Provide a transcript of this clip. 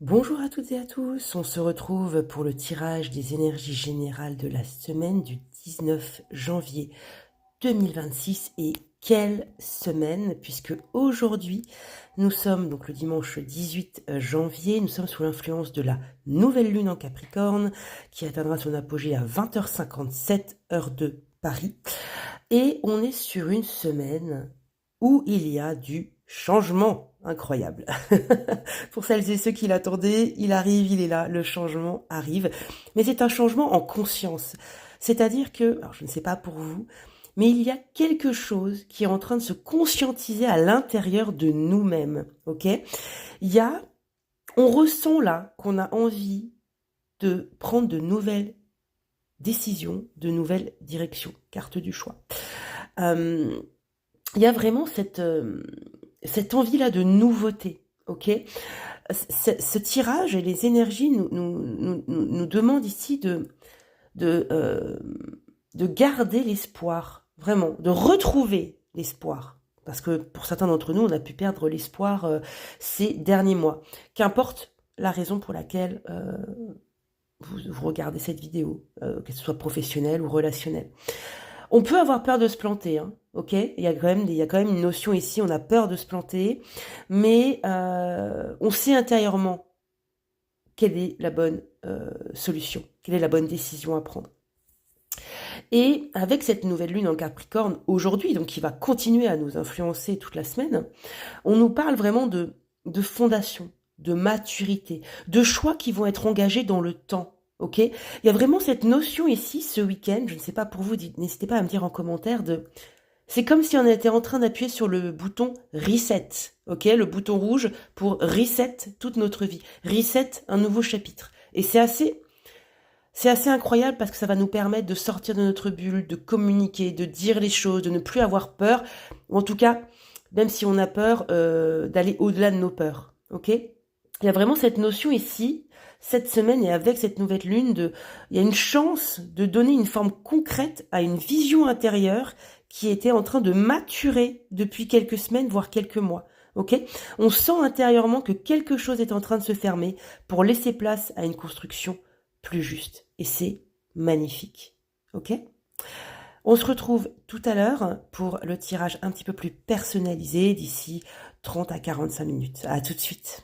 Bonjour à toutes et à tous, on se retrouve pour le tirage des énergies générales de la semaine du 19 janvier 2026 et quelle semaine puisque aujourd'hui nous sommes donc le dimanche 18 janvier, nous sommes sous l'influence de la nouvelle lune en Capricorne qui atteindra son apogée à 20h57 heure de Paris et on est sur une semaine où il y a du changement incroyable. Pour celles et ceux qui l'attendaient, il arrive, il est là, le changement arrive. Mais c'est un changement en conscience. C'est-à-dire que, alors je ne sais pas pour vous, mais il y a quelque chose qui est en train de se conscientiser à l'intérieur de nous-mêmes, ok? Il y a, on ressent là qu'on a envie de prendre de nouvelles décisions, de nouvelles directions, carte du choix. Il y a vraiment cette envie-là de nouveauté, ok? Ce tirage et les énergies nous demandent ici de, euh, de garder l'espoir, vraiment, de retrouver l'espoir. Parce que pour certains d'entre nous, on a pu perdre l'espoir ces derniers mois. Qu'importe la raison pour laquelle vous regardez cette vidéo, que ce soit professionnelle ou relationnelle. On peut avoir peur de se planter, hein, ok? Il y a quand même une notion ici, on a peur de se planter, mais on sait intérieurement quelle est la bonne solution, quelle est la bonne décision à prendre. Et avec cette nouvelle lune en Capricorne aujourd'hui, donc qui va continuer à nous influencer toute la semaine, on nous parle vraiment de fondation, de maturité, de choix qui vont être engagés dans le temps. Ok, il y a vraiment cette notion ici ce week-end. Je ne sais pas pour vous, n'hésitez pas à me dire en commentaire c'est comme si on était en train d'appuyer sur le bouton reset, ok, le bouton rouge pour reset toute notre vie, reset un nouveau chapitre. Et c'est assez incroyable parce que ça va nous permettre de sortir de notre bulle, de communiquer, de dire les choses, de ne plus avoir peur, ou en tout cas, même si on a peur, d'aller au-delà de nos peurs, ok? Il y a vraiment cette notion ici, cette semaine et avec cette nouvelle lune, il y a une chance de donner une forme concrète à une vision intérieure qui était en train de maturer depuis quelques semaines, voire quelques mois. Ok? On sent intérieurement que quelque chose est en train de se fermer pour laisser place à une construction plus juste. Et c'est magnifique. Ok? On se retrouve tout à l'heure pour le tirage un petit peu plus personnalisé d'ici 30 à 45 minutes. À tout de suite.